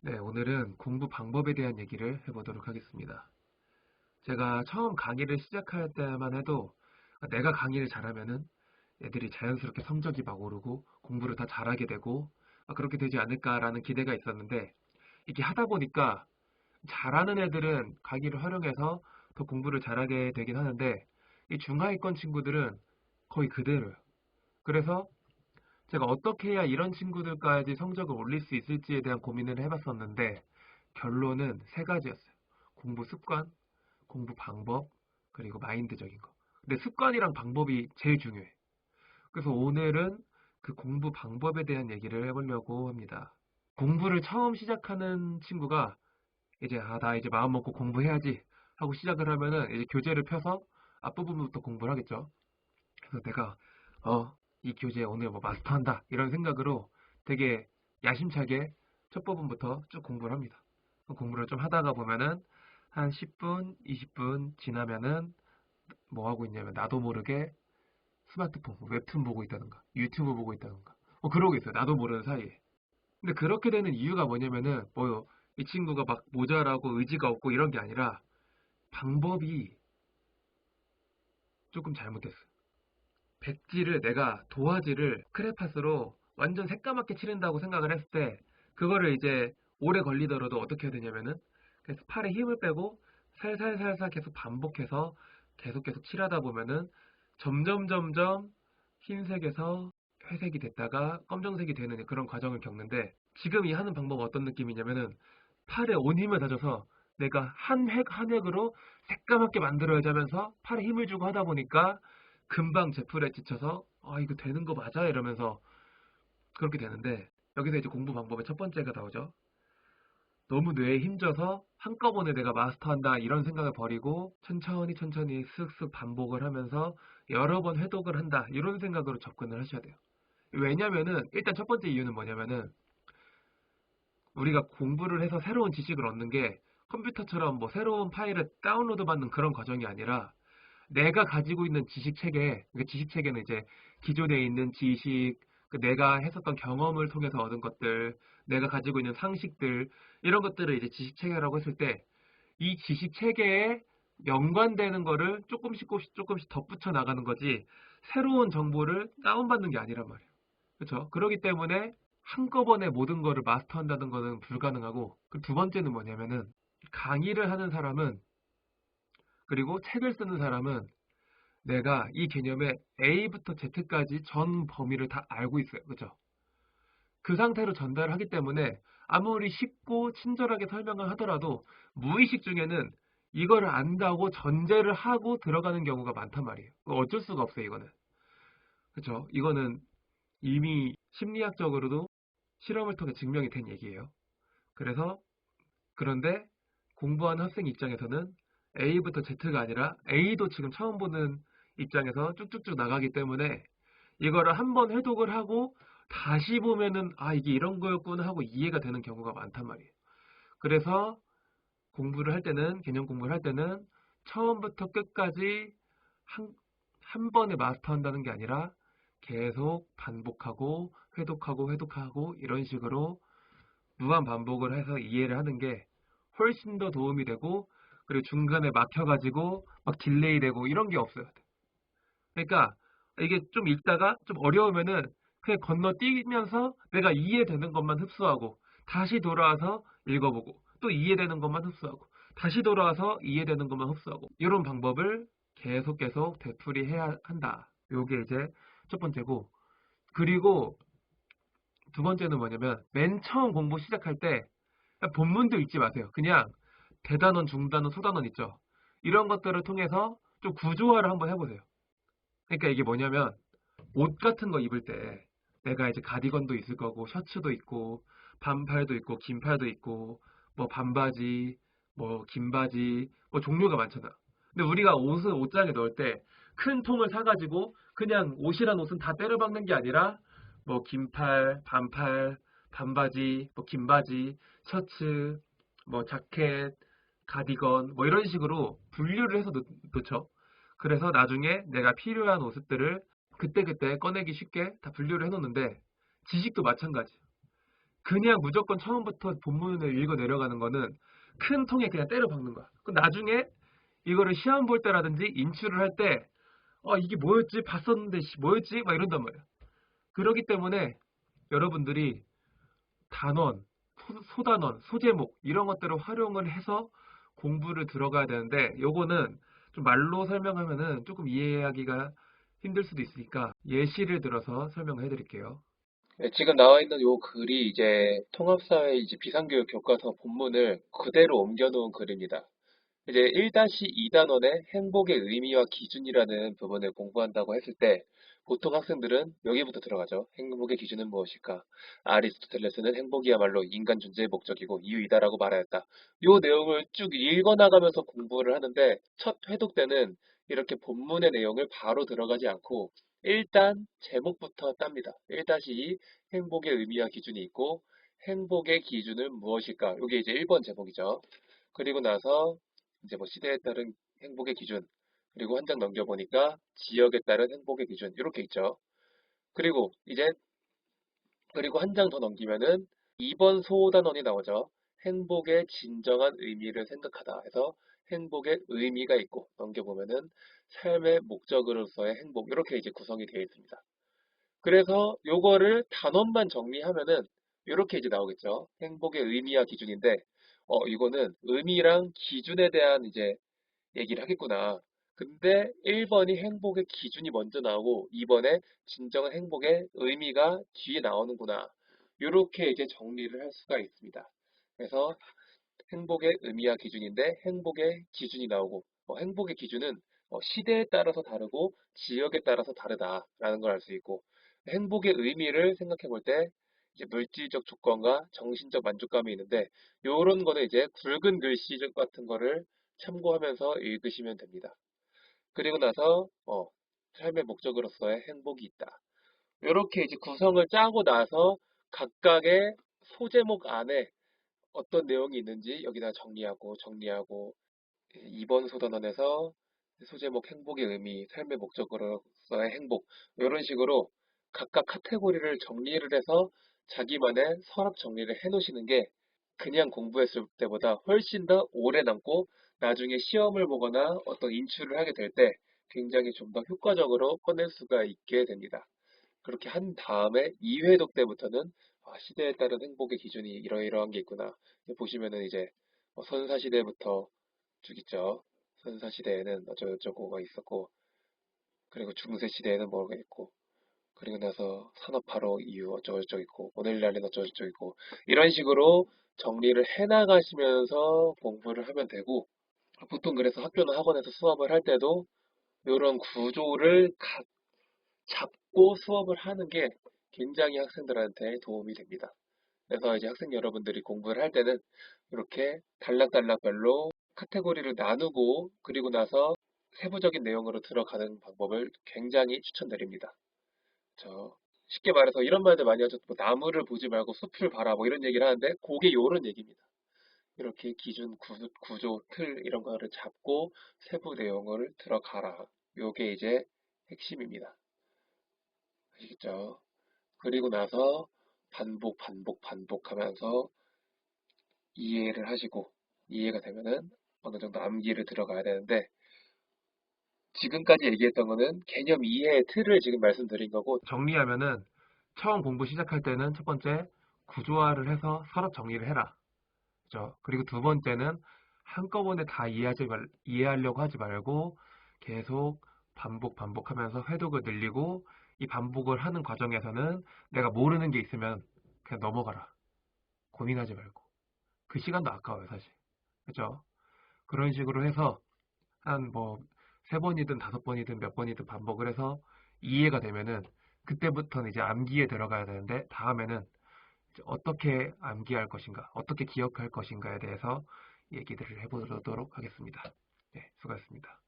네, 오늘은 공부 방법에 대한 얘기를 해보도록 하겠습니다. 제가 처음 강의를 시작할 때만 해도 내가 강의를 잘하면은 애들이 자연스럽게 성적이 막 오르고 공부를 다 잘하게 되고 그렇게 되지 않을까라는 기대가 있었는데 이렇게 하다 보니까 잘하는 애들은 강의를 활용해서 더 공부를 잘하게 되긴 하는데 이 중하위권 친구들은 거의 그대로예요. 그래서 제가 어떻게 해야 이런 친구들까지 성적을 올릴 수 있을지에 대한 고민을 해봤었는데 결론은 세 가지였어요. 공부 습관, 공부 방법, 그리고 마인드적인 거. 근데 습관이랑 방법이 제일 중요해. 그래서 오늘은 그 공부 방법에 대한 얘기를 해보려고 합니다. 공부를 처음 시작하는 친구가 이제 나 이제 마음 먹고 공부해야지 하고 시작을 하면은 이제 교재를 펴서 앞부분부터 공부를 하겠죠. 그래서 내가 이 교재 오늘 뭐 마스터한다 이런 생각으로 되게 야심차게 첫 부분부터 쭉 공부를 합니다. 공부를 좀 하다가 보면은 한 10분, 20분 지나면은 뭐 하고 있냐면 나도 모르게 스마트폰, 웹툰 보고 있다든가 유튜브 보고 있다든가 그러고 있어요. 나도 모르는 사이에. 근데 그렇게 되는 이유가 뭐냐면은 뭐 이 친구가 막 모자라고 의지가 없고 이런 게 아니라 방법이 조금 잘못됐어요. 백지를 내가 도화지를 크레파스로 완전 새까맣게 칠한다고 생각을 했을 때 그거를 이제 오래 걸리더라도 어떻게 해야 되냐면은 그래서 팔에 힘을 빼고 살살살살 계속 반복해서 계속 칠하다 보면은 점점 흰색에서 회색이 됐다가 검정색이 되는 그런 과정을 겪는데 지금 이 하는 방법은 어떤 느낌이냐면은 팔에 온 힘을 다져서 내가 한 획 한 획으로 새까맣게 만들어야지 하면서 팔에 힘을 주고 하다 보니까 금방 제풀에 지쳐서 이거 되는 거 맞아? 이러면서 그렇게 되는데 여기서 이제 공부 방법의 첫 번째가 나오죠. 너무 뇌에 힘줘서 한꺼번에 내가 마스터한다 이런 생각을 버리고 천천히 슥슥 반복을 하면서 여러 번 회독을 한다 이런 생각으로 접근을 하셔야 돼요. 왜냐면은 일단 첫 번째 이유는 뭐냐면은 우리가 공부를 해서 새로운 지식을 얻는 게 컴퓨터처럼 뭐 새로운 파일을 다운로드 받는 그런 과정이 아니라 내가 가지고 있는 지식 체계, 그 지식 체계는 이제 기존에 있는 지식, 내가 했었던 경험을 통해서 얻은 것들, 내가 가지고 있는 상식들, 이런 것들을 이제 지식 체계라고 했을 때, 이 지식 체계에 연관되는 거를 조금씩 덧붙여 나가는 거지, 새로운 정보를 다운받는 게 아니란 말이에요. 그렇죠? 그렇기 때문에 한꺼번에 모든 거를 마스터한다는 거는 불가능하고, 그 두 번째는 뭐냐면은, 강의를 하는 사람은, 그리고 책을 쓰는 사람은 내가 이 개념의 A부터 Z까지 전 범위를 다 알고 있어요. 그죠? 그 상태로 전달을 하기 때문에 아무리 쉽고 친절하게 설명을 하더라도 무의식 중에는 이거를 안다고 전제를 하고 들어가는 경우가 많단 말이에요. 어쩔 수가 없어요, 이거는. 그렇죠? 이거는 이미 심리학적으로도 실험을 통해 증명이 된 얘기예요. 그래서 그런데 공부하는 학생 입장에서는 A부터 Z가 아니라 A도 지금 처음 보는 입장에서 쭉쭉쭉 나가기 때문에 이거를 한번 해독을 하고 다시 보면은 이게 이런 거였구나 하고 이해가 되는 경우가 많단 말이에요. 그래서 공부를 할 때는 개념 공부를 할 때는 처음부터 끝까지 한 번에 마스터한다는 게 아니라 계속 반복하고 회독하고 이런 식으로 무한 반복을 해서 이해를 하는 게 훨씬 더 도움이 되고 그리고 중간에 막혀가지고 막 딜레이 되고 이런 게 없어요. 그러니까 이게 좀 읽다가 좀 어려우면은 그냥 건너뛰면서 내가 이해되는 것만 흡수하고 다시 돌아와서 읽어보고 또 이해되는 것만 흡수하고 다시 돌아와서 이해되는 것만 흡수하고 이런 방법을 계속 되풀이해야 한다. 요게 이제 첫 번째고 그리고 두 번째는 뭐냐면 맨 처음 공부 시작할 때 본문도 읽지 마세요. 그냥 대단원, 중단원, 소단원 있죠. 이런 것들을 통해서 좀 구조화를 한번 해보세요. 그러니까 이게 뭐냐면 옷 같은 거 입을 때 내가 이제 가디건도 있을 거고 셔츠도 있고 반팔도 있고 긴팔도 있고 뭐 반바지 뭐 긴바지 뭐 종류가 많잖아. 근데 우리가 옷을 옷장에 넣을 때 큰 통을 사가지고 그냥 옷이란 옷은 다 때려박는 게 아니라 뭐 긴팔, 반팔, 반바지, 뭐 긴바지, 셔츠, 뭐 자켓, 가디건 뭐 이런 식으로 분류를 해서 놓죠. 그래서 나중에 내가 필요한 옷들을 그때그때 꺼내기 쉽게 다 분류를 해놓는데 지식도 마찬가지. 그냥 무조건 처음부터 본문을 읽어 내려가는 거는 큰 통에 그냥 때려 박는 거야. 그 나중에 이거를 시험 볼 때라든지 인출을 할 때, 이게 뭐였지? 봤었는데, 뭐였지? 막 이런단 말이야. 그러기 때문에 여러분들이 단원, 소단원, 소제목, 이런 것들을 활용을 해서 공부를 들어가야 되는데, 요거는 좀 말로 설명하면은 조금 이해하기가 힘들 수도 있으니까 예시를 들어서 설명을 해드릴게요. 네, 지금 나와 있는 요 글이 이제 통합사회 이제 비상교육 교과서 본문을 그대로 옮겨놓은 글입니다. 이제 1-2단원의 행복의 의미와 기준이라는 부분을 공부한다고 했을 때 보통 학생들은 여기부터 들어가죠. 행복의 기준은 무엇일까? 아리스토텔레스는 행복이야말로 인간 존재의 목적이고 이유이다라고 말하였다. 요 내용을 쭉 읽어나가면서 공부를 하는데 첫 회독 때는 이렇게 본문의 내용을 바로 들어가지 않고 일단 제목부터 땁니다. 1-2 행복의 의미와 기준이 있고 행복의 기준은 무엇일까? 이게 이제 1번 제목이죠. 그리고 나서 이제 뭐 시대에 따른 행복의 기준, 그리고 한 장 넘겨보니까 지역에 따른 행복의 기준, 이렇게 있죠. 그리고 이제, 그리고 한 장 더 넘기면은 2번 소단원이 나오죠. 행복의 진정한 의미를 생각하다 해서 행복의 의미가 있고, 넘겨보면은 삶의 목적으로서의 행복, 이렇게 이제 구성이 되어 있습니다. 그래서 요거를 단원만 정리하면은 이렇게 이제 나오겠죠. 행복의 의미와 기준인데, 이거는 의미랑 기준에 대한 이제 얘기를 하겠구나. 근데 1번이 행복의 기준이 먼저 나오고 2번에 진정한 행복의 의미가 뒤에 나오는구나. 이렇게 이제 정리를 할 수가 있습니다. 그래서 행복의 의미와 기준인데 행복의 기준이 나오고 행복의 기준은 시대에 따라서 다르고 지역에 따라서 다르다라는 걸 알 수 있고 행복의 의미를 생각해 볼 때 이제 물질적 조건과 정신적 만족감이 있는데 요런 거는 이제 굵은 글씨 같은 거를 참고하면서 읽으시면 됩니다. 그리고 나서 삶의 목적으로서의 행복이 있다. 이렇게 이제 구성을 짜고 나서 각각의 소제목 안에 어떤 내용이 있는지 여기다 정리하고 2번 소단원에서 소제목 행복의 의미, 삶의 목적으로서의 행복 이런 식으로 각각 카테고리를 정리를 해서 자기만의 서랍 정리를 해 놓으시는 게 그냥 공부했을 때보다 훨씬 더 오래 남고 나중에 시험을 보거나 어떤 인출을 하게 될 때 굉장히 좀 더 효과적으로 꺼낼 수가 있게 됩니다. 그렇게 한 다음에 2회독 때부터는 시대에 따른 행복의 기준이 이러이러한 게 있구나. 보시면은 이제 선사시대부터 쭉 있죠. 선사시대에는 어쩌고저쩌고가 있었고, 그리고 중세시대에는 뭐가 있고, 그리고 나서 산업화로 이후 어쩌고저쩌고 있고, 오늘날에는 어쩌고저쩌고 있고, 이런 식으로 정리를 해나가시면서 공부를 하면 되고, 보통 그래서 학교나 학원에서 수업을 할 때도 이런 구조를 잡고 수업을 하는 게 굉장히 학생들한테 도움이 됩니다. 그래서 이제 학생 여러분들이 공부를 할 때는 이렇게 단락단락별로 카테고리를 나누고 그리고 나서 세부적인 내용으로 들어가는 방법을 굉장히 추천드립니다. 쉽게 말해서 이런 말들 많이 하죠. 뭐 나무를 보지 말고 숲을 봐라 뭐 이런 얘기를 하는데 그게 이런 얘기입니다. 이렇게 기준 구조, 틀 이런 거를 잡고 세부 내용을 들어가라. 요게 이제 핵심입니다. 아시겠죠? 그리고 나서 반복하면서 이해를 하시고 이해가 되면은 어느 정도 암기를 들어가야 되는데 지금까지 얘기했던 거는 개념 이해의 틀을 지금 말씀드린 거고 정리하면은 처음 공부 시작할 때는 첫 번째 구조화를 해서 서랍 정리를 해라. 그죠? 그리고 두 번째는 한꺼번에 다 이해하려고 하지 말고 계속 반복하면서 회독을 늘리고 이 반복을 하는 과정에서는 내가 모르는 게 있으면 그냥 넘어가라. 고민하지 말고. 그 시간도 아까워요, 사실. 그죠? 그런 식으로 해서 한 뭐 세 번이든 다섯 번이든 몇 번이든 반복을 해서 이해가 되면은 그때부터는 이제 암기에 들어가야 되는데 다음에는 이제 어떻게 암기할 것인가, 어떻게 기억할 것인가에 대해서 얘기들을 해보도록 하겠습니다. 네, 수고하셨습니다.